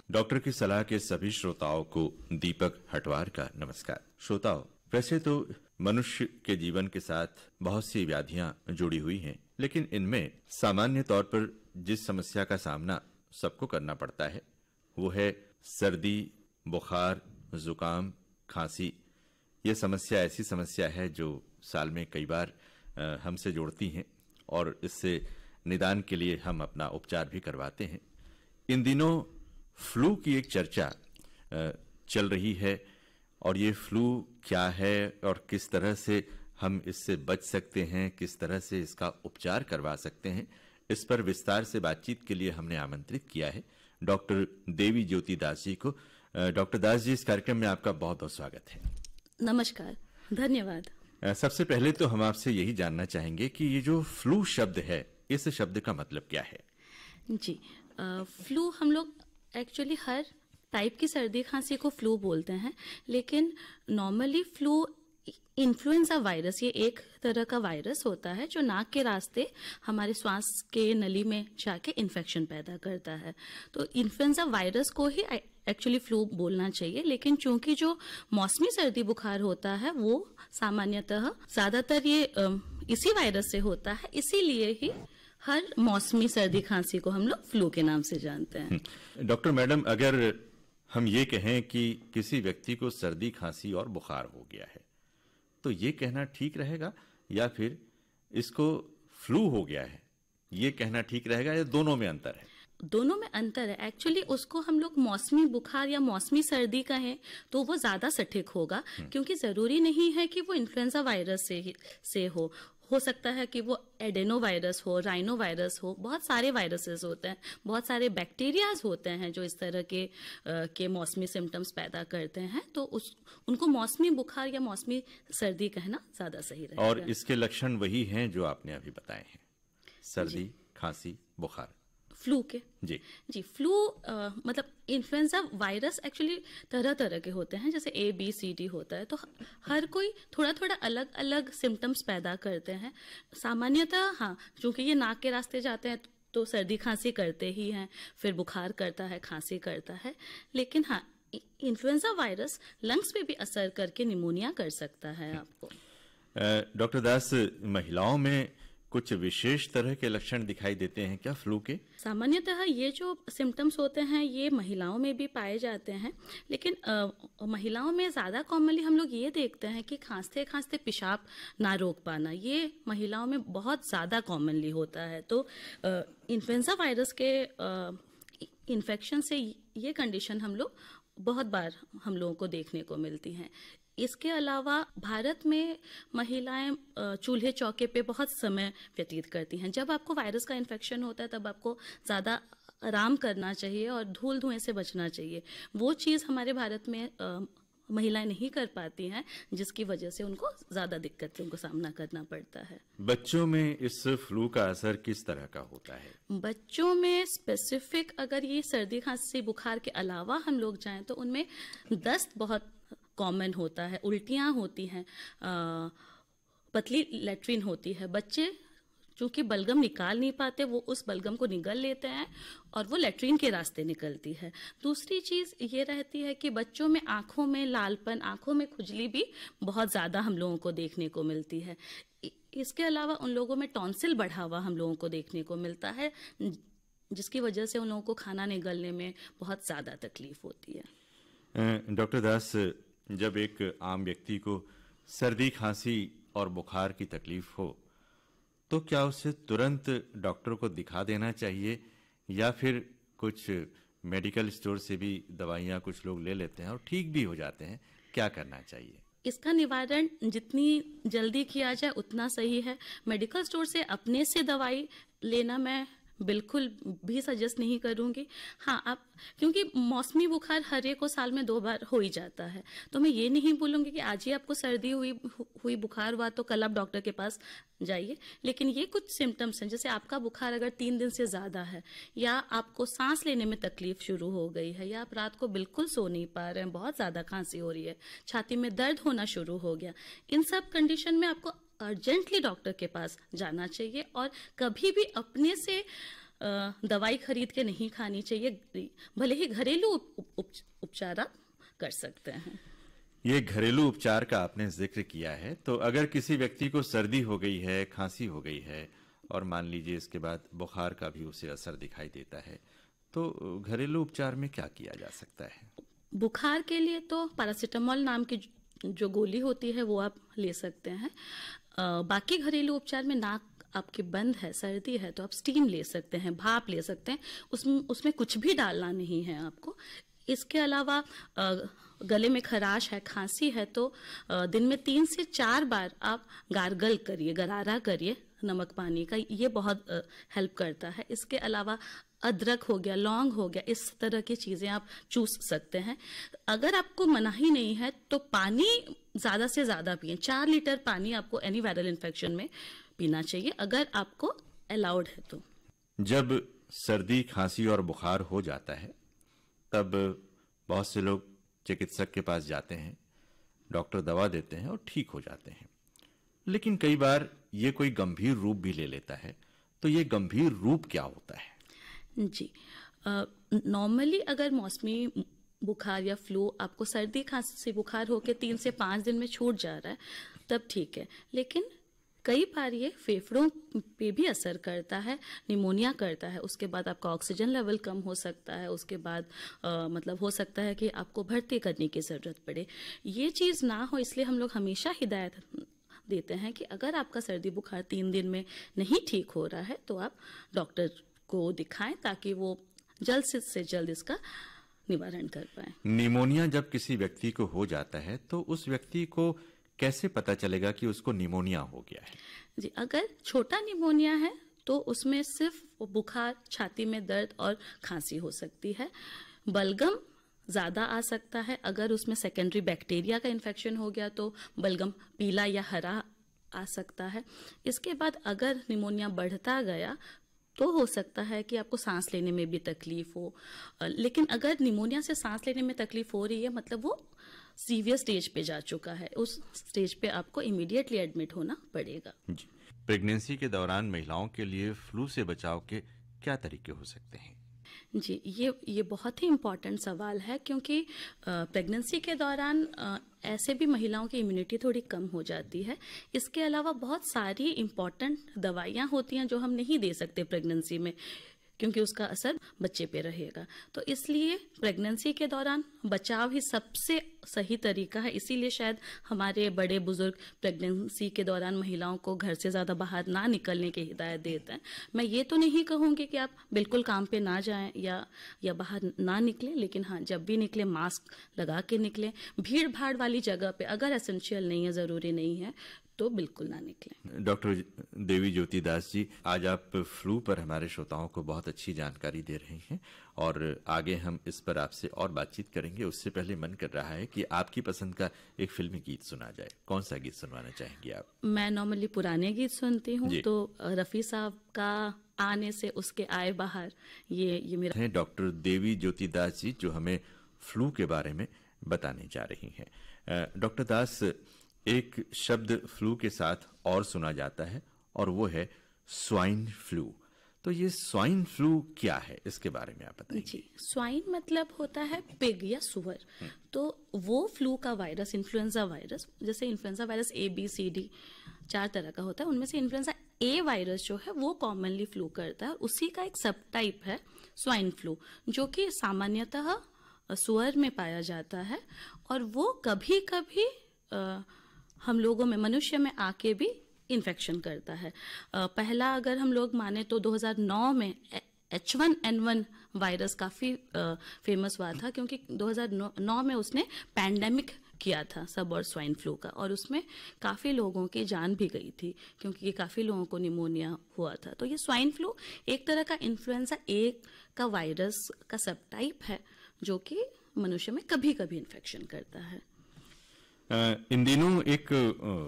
Doctor की सलाह के सभी श्रोताओं को दीपक हटवार का नमस्कार। श्रोताओं, वैसे तो मनुष्य के जीवन के साथ बहुत सी व्याधियां जुड़ी हुई हैं, लेकिन इनमें सामान्य तौर पर जिस समस्या का सामना सबको करना पड़ता है वो है सर्दी, बुखार, जुकाम, खांसी। ये समस्या ऐसी समस्या है जो साल में कई बार हमसे जुड़ती हैं और इससे निदान के लिए हम अपना उपचार भी करवाते हैं। इन दिनों फ्लू की एक चर्चा चल रही है और ये फ्लू क्या है और किस तरह से हम इससे बच सकते हैं, किस तरह से इसका उपचार करवा सकते हैं, इस पर विस्तार से बातचीत के लिए हमने आमंत्रित किया है डॉक्टर देवी ज्योति दास जी को। डॉक्टर दास जी, इस कार्यक्रम में आपका बहुत बहुत स्वागत है। नमस्कार, धन्यवाद। सबसे पहले तो हम आपसे यही जानना चाहेंगे कि ये जो फ्लू शब्द है, इस शब्द का मतलब क्या है? जी, फ्लू हम लोग एक्चुअली हर टाइप की सर्दी खांसी को फ्लू बोलते हैं, लेकिन नॉर्मली फ्लू इन्फ्लुएंजा वायरस, ये एक तरह का वायरस होता है जो नाक के रास्ते हमारे श्वास के नली में जाके इन्फेक्शन पैदा करता है। तो इन्फ्लुएंजा वायरस को ही एक्चुअली फ्लू बोलना चाहिए, लेकिन चूंकि जो मौसमी सर्दी बुखार होता है वो सामान्यतः ज्यादातर ये इसी वायरस से होता है, इसीलिए ही हर मौसमी सर्दी खांसी को हम लोग फ्लू के नाम से जानते हैं। डॉक्टर मैडम, अगर हम ये कहें कि किसी व्यक्ति को सर्दी, खांसी और बुखार हो गया है, तो ये कहना ठीक रहेगा या फिर इसको फ्लू हो गया है ये कहना ठीक रहेगा, या दोनों में अंतर है? दोनों में अंतर है। एक्चुअली उसको हम लोग मौसमी बुखार या मौसमी सर्दी कहें तो वो ज्यादा सटीक होगा, क्योंकि जरूरी नहीं है कि वो इन्फ्लुएंजा वायरस से हो सकता है कि वो एडेनो वायरस हो, राइनो वायरस हो, बहुत सारे वायरसेस होते हैं, बहुत सारे बैक्टीरियाज होते हैं जो इस तरह के मौसमी सिम्टम्स पैदा करते हैं। तो उनको मौसमी बुखार या मौसमी सर्दी कहना ज्यादा सही रहेगा। और इसके लक्षण वही हैं जो आपने अभी बताए हैं, सर्दी, खांसी, बुखार, फ्लू के। जी, फ्लू मतलब इन्फ्लुएंजा वायरस एक्चुअली तरह तरह के होते हैं, जैसे ABCD होता है, तो हर कोई थोड़ा थोड़ा अलग अलग सिम्टम्स पैदा करते हैं। सामान्यतः हाँ, क्योंकि ये नाक के रास्ते जाते हैं तो सर्दी खांसी करते ही हैं, फिर बुखार करता है, खांसी करता है, लेकिन हाँ, इन्फ्लुएंजा वायरस लंग्स पे भी असर करके निमोनिया कर सकता है आपको। डॉक्टर दास, महिलाओं में कुछ विशेष तरह के लक्षण दिखाई देते हैं क्या फ्लू के? सामान्यतः ये जो सिम्टम्स होते हैं ये महिलाओं में भी पाए जाते हैं, लेकिन महिलाओं में ज्यादा कॉमनली हम लोग ये देखते हैं कि खांसते खांसते पेशाब ना रोक पाना, ये महिलाओं में बहुत ज्यादा कॉमनली होता है। तो इन्फ्लुएंजा वायरस के इन्फेक्शन से ये कंडीशन बहुत बार हम लोगों को देखने को मिलती हैं। इसके अलावा भारत में महिलाएं चूल्हे चौके पे बहुत समय व्यतीत करती हैं। जब आपको वायरस का इन्फेक्शन होता है तब आपको ज्यादा आराम करना चाहिए और धूल धुएं से बचना चाहिए। वो चीज हमारे भारत में महिलाएं नहीं कर पाती हैं, जिसकी वजह से उनको ज्यादा दिक्कतों का सामना करना पड़ता है। बच्चों में इस फ्लू का असर किस तरह का होता है? बच्चों में स्पेसिफिक अगर ये सर्दी खांसी बुखार के अलावा हम लोग जाएं तो उनमें दस्त बहुत कॉमन होता है, उल्टियां होती हैं, पतली लेट्रिन होती है। बच्चे चूंकि बलगम निकाल नहीं पाते, वो उस बलगम को निगल लेते हैं और वो लेट्रिन के रास्ते निकलती है। दूसरी चीज ये रहती है कि बच्चों में आंखों में लालपन, आंखों में खुजली भी बहुत ज्यादा हम लोगों को देखने को मिलती है। इसके अलावा उन लोगों में टॉन्सिल बढ़ा हुआ हम लोगों को देखने को मिलता है, जिसकी वजह से उन लोगों को खाना निगलने में बहुत ज्यादा तकलीफ होती है। डॉक्टर दास, जब एक आम व्यक्ति को सर्दी, खांसी और बुखार की तकलीफ हो तो क्या उसे तुरंत डॉक्टर को दिखा देना चाहिए, या फिर कुछ मेडिकल स्टोर से भी दवाइयां कुछ लोग ले लेते हैं और ठीक भी हो जाते हैं? क्या करना चाहिए? इसका निवारण जितनी जल्दी किया जाए उतना सही है। मेडिकल स्टोर से अपने से दवाई लेना मैं बिल्कुल भी सजेस्ट नहीं करूंगी। हाँ, आप क्योंकि मौसमी बुखार हर एक को साल में 2 बार हो ही जाता है, तो मैं ये नहीं बोलूंगी कि आज ही आपको सर्दी हुई बुखार हुआ तो कल आप डॉक्टर के पास जाइए। लेकिन ये कुछ सिम्टम्स हैं, जैसे आपका बुखार अगर 3 दिन से ज्यादा है, या आपको सांस लेने में तकलीफ शुरू हो गई है, या आप रात को बिल्कुल सो नहीं पा रहे हैं, बहुत ज्यादा खांसी हो रही है, छाती में दर्द होना शुरू हो गया, इन सब कंडीशन में आपको अर्जेंटली डॉक्टर के पास जाना चाहिए। और कभी भी अपने से दवाई खरीद के नहीं खानी चाहिए, भले ही घरेलू उपचार आप कर सकते हैं। ये घरेलू उपचार का आपने जिक्र किया है, तो अगर किसी व्यक्ति को सर्दी हो गई है, खांसी हो गई है और मान लीजिए इसके बाद बुखार का भी उसे असर दिखाई देता है, तो घरेलू उपचार में क्या किया जा सकता है? बुखार के लिए तो पैरासिटामोल नाम की जो गोली होती है वो आप ले सकते हैं। बाकी घरेलू उपचार में नाक आपकी बंद है, सर्दी है, तो आप स्टीम ले सकते हैं, भाप ले सकते हैं, उसमें कुछ भी डालना नहीं है आपको। इसके अलावा गले में खराश है, खांसी है, तो दिन में 3 से 4 बार आप गार्गल करिए, गरारा करिए नमक पानी का, ये बहुत हेल्प करता है। इसके अलावा अदरक हो गया, लौंग हो गया, इस तरह की चीजें आप चूस सकते हैं। अगर आपको मनाही नहीं है तो पानी ज्यादा से ज्यादा पिए, 4 लीटर पानी आपको एनी वायरल इन्फेक्शन में पीना चाहिए, अगर आपको अलाउड है तो। जब सर्दी, खांसी और बुखार हो जाता है तब बहुत से लोग चिकित्सक के पास जाते हैं, डॉक्टर दवा देते हैं और ठीक हो जाते हैं, लेकिन कई बार ये कोई गंभीर रूप भी ले लेता है। तो ये गंभीर रूप क्या होता है? जी, नॉर्मली अगर मौसमी बुखार या फ्लू आपको सर्दी खांसी बुखार होके 3 से 5 दिन में छूट जा रहा है तब ठीक है, लेकिन कई बार ये फेफड़ों पे भी असर करता है, निमोनिया करता है, उसके बाद आपका ऑक्सीजन लेवल कम हो सकता है, उसके बाद मतलब हो सकता है कि आपको भर्ती करने की ज़रूरत पड़े। ये चीज़ ना हो इसलिए हम लोग हमेशा हिदायत देते हैं कि अगर आपका सर्दी बुखार 3 दिन में नहीं ठीक हो रहा है तो आप डॉक्टर को दिखाएं ताकि वो जल्द से जल्द इसका निवारण कर पाए। निमोनिया जब किसी व्यक्ति को हो जाता है तो उस व्यक्ति को कैसे पता चलेगा कि उसको निमोनिया हो गया है? जी, अगर छोटा निमोनिया है तो उसमें सिर्फ बुखार, छाती में दर्द और खांसी हो सकती है। बलगम ज्यादा आ सकता है, अगर उसमें सेकेंडरी बैक्टीरिया का इन्फेक्शन हो गया तो बलगम पीला या हरा आ सकता है। इसके बाद अगर निमोनिया बढ़ता गया तो हो सकता है कि आपको सांस लेने में भी तकलीफ हो, लेकिन अगर निमोनिया से सांस लेने में तकलीफ हो रही है मतलब वो सीवियर स्टेज पे जा चुका है, उस स्टेज पे आपको इमीडिएटली एडमिट होना पड़ेगा। जी। प्रेगनेंसी के दौरान महिलाओं के लिए फ्लू से बचाव के क्या तरीके हो सकते हैं? जी, ये बहुत ही इम्पोर्टेंट सवाल है, क्योंकि प्रेगनेंसी के दौरान ऐसे भी महिलाओं की इम्यूनिटी थोड़ी कम हो जाती है। इसके अलावा बहुत सारी इम्पोर्टेंट दवाइयाँ होती हैं जो हम नहीं दे सकते प्रेगनेंसी में, क्योंकि उसका असर बच्चे पे रहेगा। तो इसलिए प्रेगनेंसी के दौरान बचाव ही सबसे सही तरीका है। इसीलिए शायद हमारे बड़े बुजुर्ग प्रेगनेंसी के दौरान महिलाओं को घर से ज़्यादा बाहर ना निकलने की हिदायत देते हैं। मैं ये तो नहीं कहूँगी कि आप बिल्कुल काम पे ना जाएं या बाहर ना निकलें, लेकिन हाँ, जब भी निकलें मास्क लगा के निकलें। भीड़ भाड़ वाली जगह पे अगर एसेंशियल नहीं है, ज़रूरी नहीं है, तो बिल्कुल ना निकलें। डॉक्टर देवी ज्योति दास जी, आज आप फ्लू पर हमारे श्रोताओं को बहुत अच्छी जानकारी दे रहे हैं और आगे हम इस पर आपसे और बातचीत करेंगे। उससे पहले मन कर रहा है कि आपकी पसंद का एक फिल्मी गीत सुना जाए। कौन सा गीत सुनवाना चाहेंगे आप? मैं नॉर्मली पुराने गीत सुनती हूँ, तो रफी साहब का आने से उसके आए बाहर, ये मेरा है। डॉक्टर देवी ज्योति दास जी जो हमें फ्लू के बारे में बताने जा रही हैं। डॉक्टर दास, एक शब्द फ्लू के साथ और सुना जाता है और वो है स्वाइन फ्लू। तो ये स्वाइन फ्लू क्या है, इसके बारे में आप बताइए। जी, स्वाइन मतलब होता है पिग या सुअर। तो वो फ्लू का वायरस, इन्फ्लुएंजा वायरस, जैसे इन्फ्लुएंजा वायरस ABCD 4 तरह का होता है, उनमें से इन्फ्लुएंजा A वायरस जो है वो कॉमनली फ्लू करता है और उसी का एक सब टाइप है स्वाइन फ्लू, जो कि सामान्यतः सुअर में पाया जाता है और वो कभी कभी हम लोगों में, मनुष्य में आके भी इन्फेक्शन करता है। पहला अगर हम लोग माने तो 2009 में H1N1 वायरस काफ़ी फेमस हुआ था, क्योंकि 2009 में उसने पैंडेमिक किया था सब और स्वाइन फ्लू का, और उसमें काफ़ी लोगों की जान भी गई थी क्योंकि काफ़ी लोगों को निमोनिया हुआ था। तो ये स्वाइन फ्लू एक तरह का इन्फ्लुएंजा A का वायरस का सब टाइप है जो कि मनुष्य में कभी कभी इन्फेक्शन करता है। इन दिनों एक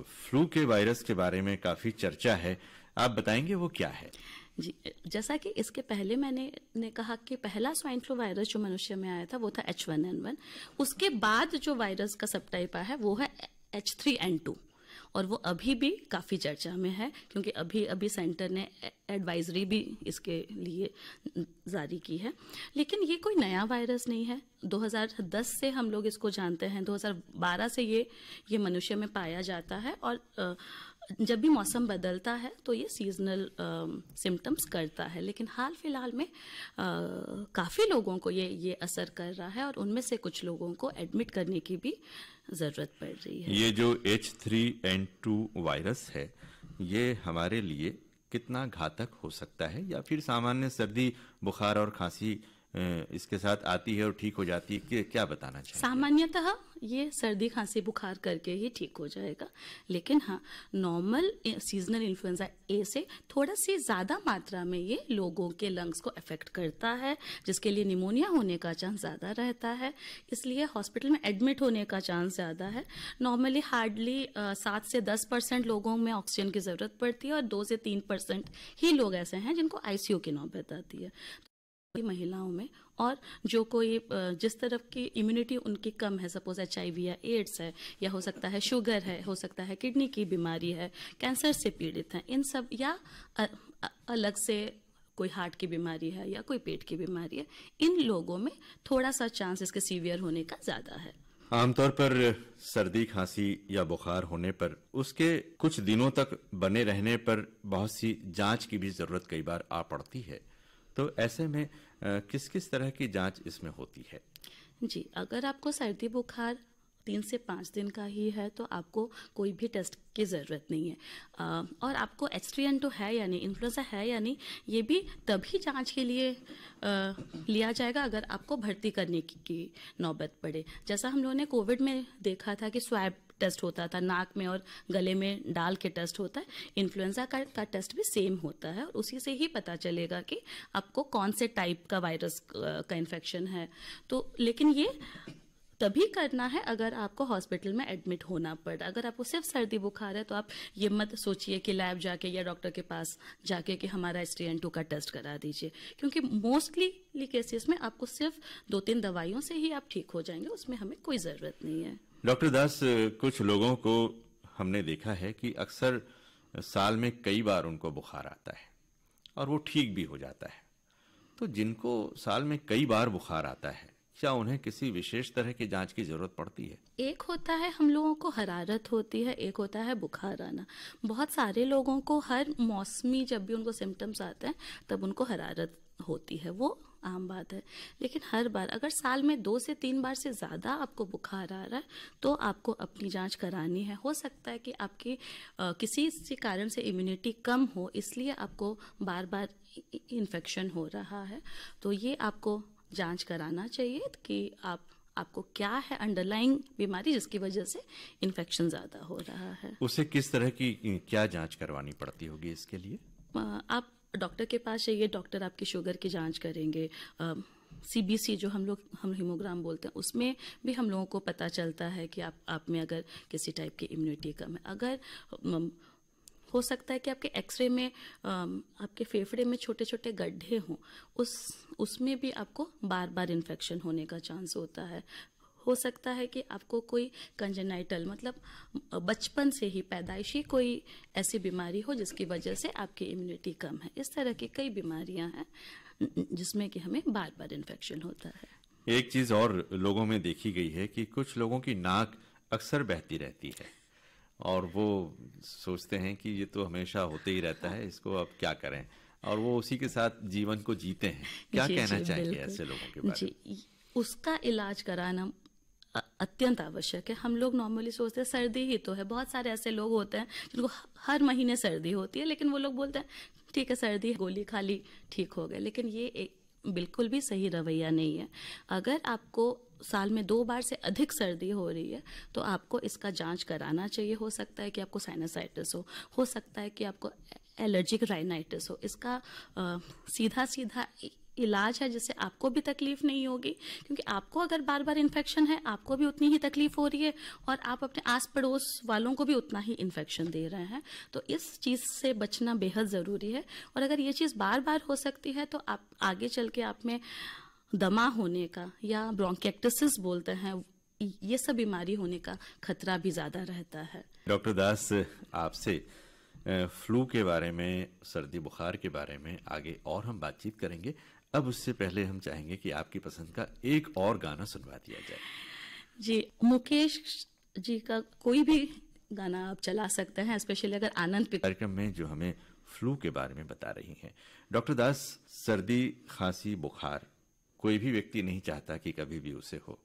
फ्लू के वायरस के बारे में काफी चर्चा है, आप बताएंगे वो क्या है? जी, जैसा कि इसके पहले मैंने कहा कि पहला स्वाइन फ्लू वायरस जो मनुष्य में आया था वो था H1N1। उसके बाद जो वायरस का सब टाइप आया है वो है H3N2, और वो अभी भी काफ़ी चर्चा में है, क्योंकि अभी अभी सेंटर ने एडवाइजरी भी इसके लिए जारी की है। लेकिन ये कोई नया वायरस नहीं है, 2010 से हम लोग इसको जानते हैं, 2012 से ये मनुष्य में पाया जाता है, और जब भी मौसम बदलता है तो ये सीजनल सिम्टम्स करता है। लेकिन हाल फिलहाल में काफ़ी लोगों को ये असर कर रहा है, और उनमें से कुछ लोगों को एडमिट करने की भी ज़रूरत पड़ रही है। ये जो H3N2 वायरस है, ये हमारे लिए कितना घातक हो सकता है, या फिर सामान्य सर्दी बुखार और खांसी इसके साथ आती है और ठीक हो जाती है, क्या बताना चाहिए? सामान्यतः ये सर्दी खांसी बुखार करके ही ठीक हो जाएगा, लेकिन हाँ, नॉर्मल सीजनल इन्फ्लुएंजा ए से थोड़ा सी ज़्यादा मात्रा में ये लोगों के लंग्स को अफेक्ट करता है, जिसके लिए निमोनिया होने का चांस ज़्यादा रहता है, इसलिए हॉस्पिटल में एडमिट होने का चांस ज़्यादा है। नॉर्मली हार्डली 7 से 10% लोगों में ऑक्सीजन की ज़रूरत पड़ती है, और 2 से 3% ही लोग ऐसे हैं जिनको आईसीयू की नौबत आती है। महिलाओं में, और जो कोई जिस तरफ की इम्यूनिटी उनकी कम है, सपोज HIV या एड्स है, या हो सकता है शुगर है, हो सकता है किडनी की बीमारी है, कैंसर से पीड़ित हैं, इन सब, या अलग से कोई हार्ट की बीमारी है या कोई पेट की बीमारी है, इन लोगों में थोड़ा सा चांस इसके सीवियर होने का ज़्यादा है। आमतौर पर सर्दी खांसी या बुखार होने पर उसके कुछ दिनों तक बने रहने पर बहुत सी जांच की भी जरूरत कई बार आ पड़ती है, तो ऐसे में किस किस तरह की जांच इसमें होती है? जी, अगर आपको सर्दी बुखार 3 से 5 दिन का ही है तो आपको कोई भी टेस्ट की ज़रूरत नहीं है, और आपको H3N2 है या नहीं, इन्फ्लुएंजा है या नहीं, ये भी तभी जांच के लिए लिया जाएगा अगर आपको भर्ती करने की नौबत पड़े। जैसा हम लोगों ने कोविड में देखा था कि स्वैब टेस्ट होता था, नाक में और गले में डाल के टेस्ट होता है, इन्फ्लुएंजा का टेस्ट भी सेम होता है, और उसी से ही पता चलेगा कि आपको कौन से टाइप का वायरस का इन्फेक्शन है। तो लेकिन ये तभी करना है अगर आपको हॉस्पिटल में एडमिट होना पड़ा। अगर आपको सिर्फ सर्दी बुखार है तो आप ये मत सोचिए कि लैब जाके या डॉक्टर के पास जाके कि हमारा H3N2 का टेस्ट करा दीजिए, क्योंकि मोस्टली केसेस में आपको सिर्फ 2-3 दवाइयों से ही आप ठीक हो जाएंगे, उसमें हमें कोई ज़रूरत नहीं है। डॉक्टर दास, कुछ लोगों को हमने देखा है कि अक्सर साल में कई बार उनको बुखार आता है और वो ठीक भी हो जाता है, तो जिनको साल में कई बार बुखार आता है, क्या उन्हें किसी विशेष तरह की जांच की जरूरत पड़ती है? एक होता है हम लोगों को हरारत होती है, एक होता है बुखार आना। बहुत सारे लोगों को हर मौसमी जब भी उनको सिम्टम्स आते हैं तब उनको हरारत होती है, वो आम बात है। लेकिन हर बार अगर साल में 2 से 3 बार से ज़्यादा आपको बुखार आ रहा है तो आपको अपनी जांच करानी है। हो सकता है कि आपकी किसी कारण से इम्यूनिटी कम हो, इसलिए आपको बार बार इन्फेक्शन हो रहा है, तो ये आपको जांच कराना चाहिए कि आपको क्या है अंडरलाइंग बीमारी जिसकी वजह से इन्फेक्शन ज़्यादा हो रहा है। उसे किस तरह की क्या जांच करवानी पड़ती होगी इसके लिए? आप डॉक्टर के पास जाइए, डॉक्टर आपकी शुगर की जांच करेंगे, CBC जो हम हीमोग्राम बोलते हैं, उसमें भी हम लोगों को पता चलता है कि आप में अगर किसी टाइप की इम्यूनिटी कम है। अगर हो सकता है कि आपके एक्सरे में आपके फेफड़े में छोटे छोटे गड्ढे हों, उसमें भी आपको बार बार इन्फेक्शन होने का चांस होता है। हो सकता है कि आपको कोई कंजेनाइटल मतलब बचपन से ही पैदाइशी कोई ऐसी बीमारी हो जिसकी वजह से आपकी इम्यूनिटी कम है। इस तरह की कई बीमारियां हैं जिसमें कि हमें बार बार इन्फेक्शन होता है। एक चीज और लोगों में देखी गई है कि कुछ लोगों की नाक अक्सर बहती रहती है और वो सोचते हैं कि ये तो हमेशा होते ही रहता है, इसको अब क्या करें, और वो उसी के साथ जीवन को जीते हैं। क्या कहना चाहिए ऐसे लोगों के बारे में? उसका इलाज कराना अत्यंत आवश्यक है। हम लोग नॉर्मली सोचते हैं सर्दी ही तो है, बहुत सारे ऐसे लोग होते हैं जिनको हर महीने सर्दी होती है, लेकिन वो लोग बोलते हैं ठीक है सर्दी, गोली खा ली ठीक हो गए, लेकिन ये बिल्कुल भी सही रवैया नहीं है। अगर आपको साल में 2 बार से अधिक सर्दी हो रही है तो आपको इसका जांच कराना चाहिए। हो सकता है कि आपको साइनसाइटिस हो सकता है कि आपको एलर्जिक राइनाइटिस हो। इसका सीधा सीधा इलाज है जिससे आपको भी तकलीफ नहीं होगी, क्योंकि आपको अगर बार बार इन्फेक्शन है आपको भी उतनी ही तकलीफ हो रही है और आप अपने आस पड़ोस वालों को भी उतना ही इन्फेक्शन दे रहे हैं। तो इस चीज़ से बचना बेहद ज़रूरी है, और अगर ये चीज़ बार बार हो सकती है तो आप आगे चल के आप में दमा होने का या ब्रोंकिएक्टिसिस बोलते हैं, ये सब बीमारी होने का खतरा भी ज़्यादा रहता है। डॉक्टर दास, आपसे फ्लू के बारे में, सर्दी बुखार के बारे में आगे और हम बातचीत करेंगे। अब उससे पहले हम चाहेंगे कि आपकी पसंद का एक और गाना सुनवा दिया जाए। जी, मुकेश जी का कोई भी गाना आप चला सकते हैं, स्पेशली अगर आनंद कार्यक्रम में जो हमें फ्लू के बारे में बता रही हैं। डॉक्टर दास, सर्दी, खांसी, बुखार कोई भी व्यक्ति नहीं चाहता कि कभी भी उसे हो,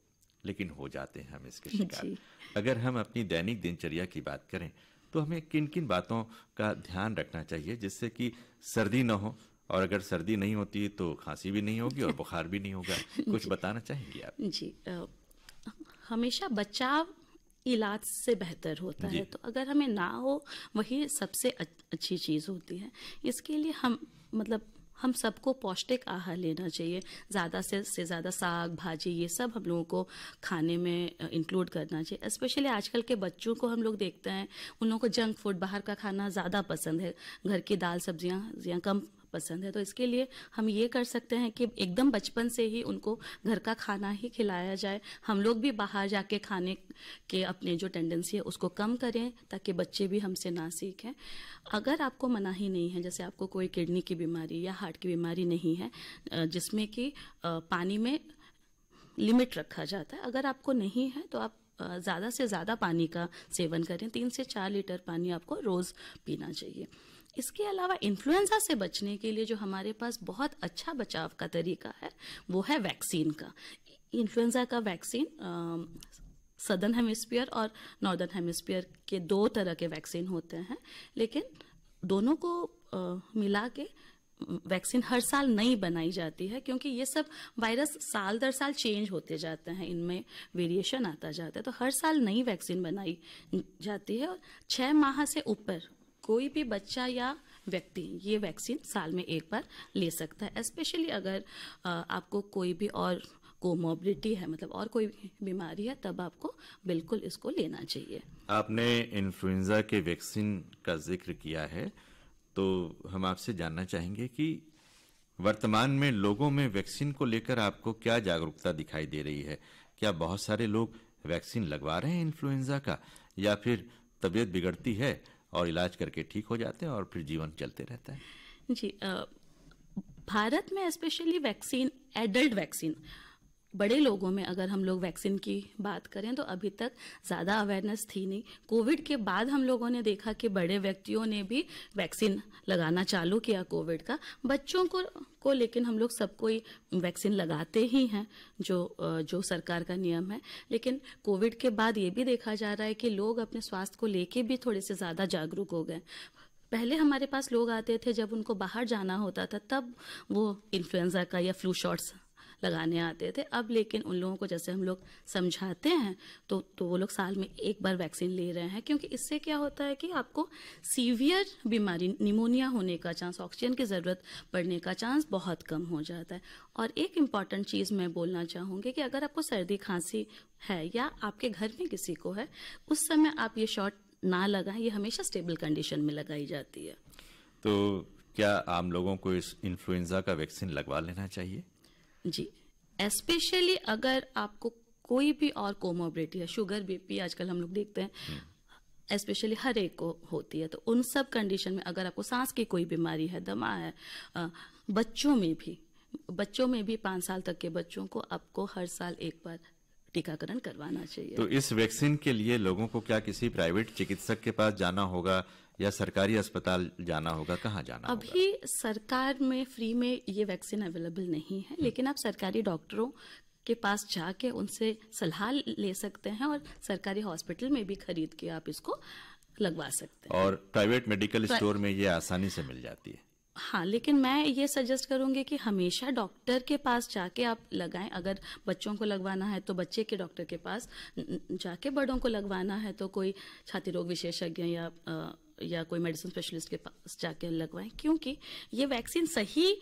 लेकिन हो जाते हैं हम इसके शिकार। अगर हम अपनी दैनिक दिनचर्या की बात करें तो हमें किन किन बातों का ध्यान रखना चाहिए जिससे कि सर्दी न हो, और अगर सर्दी नहीं होती तो खांसी भी नहीं होगी और बुखार भी नहीं होगा? कुछ बताना चाहेंगी आप? जी, हमेशा बचाव इलाज से बेहतर होता है, तो अगर हमें ना हो वही सबसे अच्छी चीज़ होती है। इसके लिए हम सबको पौष्टिक आहार लेना चाहिए, ज़्यादा से ज़्यादा साग भाजी ये सब हम लोगों को खाने में इंक्लूड करना चाहिए। स्पेशली आजकल के बच्चों को हम लोग देखते हैं, उन लोगों को जंक फूड, बाहर का खाना ज़्यादा पसंद है, घर की दाल सब्जियाँ कम पसंद है। तो इसके लिए हम ये कर सकते हैं कि एकदम बचपन से ही उनको घर का खाना ही खिलाया जाए। हम लोग भी बाहर जाके खाने के अपने जो टेंडेंसी है उसको कम करें, ताकि बच्चे भी हमसे ना सीखें। अगर आपको मनाही नहीं है, जैसे आपको कोई किडनी की बीमारी या हार्ट की बीमारी नहीं है जिसमें कि पानी में लिमिट रखा जाता है, अगर आपको नहीं है तो आप ज़्यादा से ज़्यादा पानी का सेवन करें। 3 से 4 लीटर पानी आपको रोज़ पीना चाहिए। इसके अलावा इन्फ्लुएंजा से बचने के लिए जो हमारे पास बहुत अच्छा बचाव का तरीका है वो है वैक्सीन का। इन्फ्लुएंजा का वैक्सीन सदर्न हेमिस्फीयर और नॉर्दर्न हेमिस्फीयर के 2 तरह के वैक्सीन होते हैं, लेकिन दोनों को मिला के वैक्सीन हर साल नई बनाई जाती है, क्योंकि ये सब वायरस साल दर साल चेंज होते जाते हैं, इनमें वेरिएशन आता जाता है। तो हर साल नई वैक्सीन बनाई जाती है और 6 माह से ऊपर कोई भी बच्चा या व्यक्ति ये वैक्सीन साल में एक बार ले सकता है। स्पेशली अगर आपको कोई भी और कोमोर्बिडिटी है, मतलब और कोई बीमारी है, तब आपको बिल्कुल इसको लेना चाहिए। आपने इन्फ्लुएंजा के वैक्सीन का जिक्र किया है, तो हम आपसे जानना चाहेंगे कि वर्तमान में लोगों में वैक्सीन को लेकर आपको क्या जागरूकता दिखाई दे रही है? क्या बहुत सारे लोग वैक्सीन लगवा रहे हैं इन्फ्लुएंजा का, या फिर तबीयत बिगड़ती है और इलाज करके ठीक हो जाते हैं और फिर जीवन चलते रहता है? जी, भारत में स्पेशली वैक्सीन, एडल्ट वैक्सीन, बड़े लोगों में अगर हम लोग वैक्सीन की बात करें तो अभी तक ज़्यादा अवेयरनेस थी नहीं। कोविड के बाद हम लोगों ने देखा कि बड़े व्यक्तियों ने भी वैक्सीन लगाना चालू किया कोविड का। बच्चों को लेकिन हम लोग सबको ही वैक्सीन लगाते ही हैं, जो सरकार का नियम है। लेकिन कोविड के बाद ये भी देखा जा रहा है कि लोग अपने स्वास्थ्य को लेके भी थोड़े से ज़्यादा जागरूक हो गए। पहले हमारे पास लोग आते थे जब उनको बाहर जाना होता था, तब वो इन्फ्लुएंजा का या फ्लू शॉट्स लगाने आते थे। अब लेकिन उन लोगों को जैसे हम लोग समझाते हैं तो वो लोग साल में एक बार वैक्सीन ले रहे हैं, क्योंकि इससे क्या होता है कि आपको सीवियर बीमारी, निमोनिया होने का चांस, ऑक्सीजन की ज़रूरत पड़ने का चांस बहुत कम हो जाता है। और एक इम्पॉर्टेंट चीज़ मैं बोलना चाहूँगी कि अगर आपको सर्दी खांसी है या आपके घर में किसी को है, उस समय आप ये शॉट ना लगाएं। ये हमेशा स्टेबल कंडीशन में लगाई जाती है। तो क्या आम लोगों को इस इन्फ्लुएंजा का वैक्सीन लगवा लेना चाहिए? जी, एस्पेशली अगर आपको कोई भी और कोमोर्बिडिटी है, शुगर, बीपी आजकल हम लोग देखते हैं स्पेशली हर एक को होती है, तो उन सब कंडीशन में अगर आपको सांस की कोई बीमारी है, दमा है, बच्चों में भी 5 साल तक के बच्चों को आपको हर साल एक बार टीकाकरण करवाना चाहिए। तो इस वैक्सीन के लिए लोगों को क्या किसी प्राइवेट चिकित्सक के पास जाना होगा या सरकारी अस्पताल जाना होगा? कहाँ जाना होगा? अभी सरकार में फ्री में ये वैक्सीन अवेलेबल नहीं है, लेकिन आप सरकारी डॉक्टरों के पास जाके उनसे सलाह ले सकते हैं और सरकारी हॉस्पिटल में भी खरीद के आप इसको लगवा सकते हैं। और प्राइवेट मेडिकल स्टोर में ये आसानी से मिल जाती है? हाँ, लेकिन मैं ये सजेस्ट करूंगी कि हमेशा डॉक्टर के पास जाके आप लगाएं। अगर बच्चों को लगवाना है तो बच्चे के डॉक्टर के पास जाके, बड़ों को लगवाना है तो कोई छाती रोग विशेषज्ञ या कोई मेडिसिन स्पेशलिस्ट के पास जाके लगवाएं, क्योंकि ये वैक्सीन सही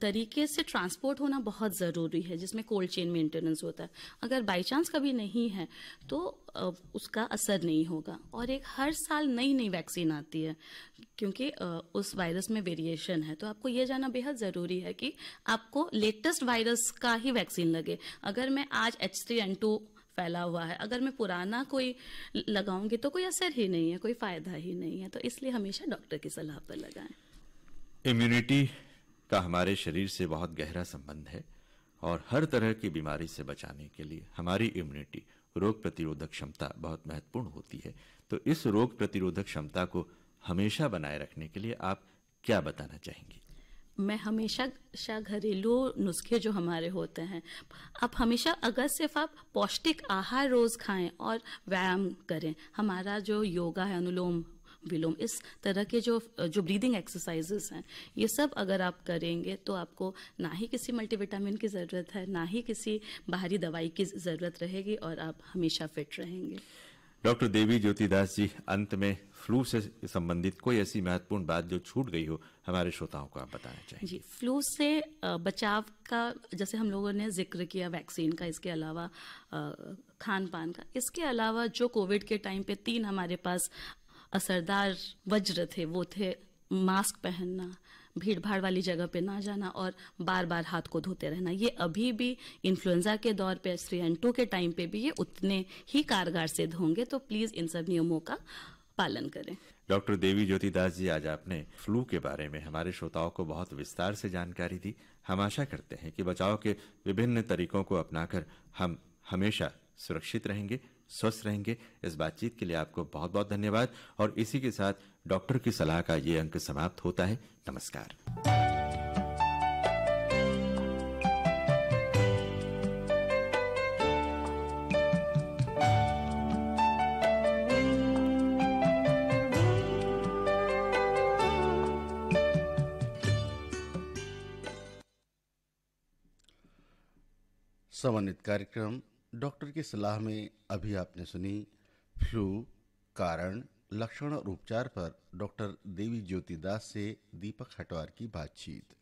तरीके से ट्रांसपोर्ट होना बहुत ज़रूरी है, जिसमें कोल्ड चेन मेंटेनेंस होता है। अगर बाई चांस कभी नहीं है तो उसका असर नहीं होगा। और एक हर साल नई वैक्सीन आती है, क्योंकि उस वायरस में वेरिएशन है। तो आपको ये जानना बेहद ज़रूरी है कि आपको लेटेस्ट वायरस का ही वैक्सीन लगे। अगर मैं आज H3N2 फैला हुआ है, अगर मैं पुराना कोई लगाऊंगी तो कोई असर ही नहीं है, कोई फायदा ही नहीं है। तो इसलिए हमेशा डॉक्टर की सलाह पर लगाएं। इम्यूनिटी का हमारे शरीर से बहुत गहरा संबंध है और हर तरह की बीमारी से बचाने के लिए हमारी इम्यूनिटी, रोग प्रतिरोधक क्षमता बहुत महत्वपूर्ण होती है। तो इस रोग प्रतिरोधक क्षमता को हमेशा बनाए रखने के लिए आप क्या बताना चाहेंगी? मैं हमेशा घरेलू नुस्खे जो हमारे होते हैं, आप हमेशा अगर सिर्फ आप पौष्टिक आहार रोज खाएं और व्यायाम करें, हमारा जो योगा है, अनुलोम विलोम, इस तरह के जो ब्रीदिंग एक्सरसाइजेस हैं, ये सब अगर आप करेंगे तो आपको ना ही किसी मल्टीविटामिन की ज़रूरत है, ना ही किसी बाहरी दवाई की ज़रूरत रहेगी और आप हमेशा फिट रहेंगे। डॉक्टर देवी ज्योति दास जी, अंत में फ्लू से संबंधित कोई ऐसी महत्वपूर्ण बात जो छूट गई हो हमारे श्रोताओं को आप बताना चाहेंगे? जी, फ्लू से बचाव का जैसे हम लोगों ने जिक्र किया वैक्सीन का, इसके अलावा खान पान का, इसके अलावा जो कोविड के टाइम पे 3 हमारे पास असरदार वज्र थे, वो थे मास्क पहनना, भीड़ भाड़ वाली जगह पे ना जाना और बार बार हाथ को धोते रहना। ये अभी भी इन्फ्लुएंजा के दौर पे, H3N2 के टाइम पे भी ये उतने ही कारगर सिद्ध होंगे। तो प्लीज इन सब नियमों का पालन करें। डॉक्टर देवी ज्योति दास जी, आज आपने फ्लू के बारे में हमारे श्रोताओं को बहुत विस्तार से जानकारी दी। हम आशा करते हैं कि बचाव के विभिन्न तरीकों को अपनाकर हम हमेशा सुरक्षित रहेंगे, स्वस्थ रहेंगे। इस बातचीत के लिए आपको बहुत बहुत धन्यवाद और इसी के साथ डॉक्टर की सलाह का ये अंक समाप्त होता है। नमस्कार। समन्वित कार्यक्रम डॉक्टर की सलाह में अभी आपने सुनी फ्लू, कारण, लक्षण और उपचार पर डॉक्टर देवी ज्योति दास से दीपक हटवार की बातचीत।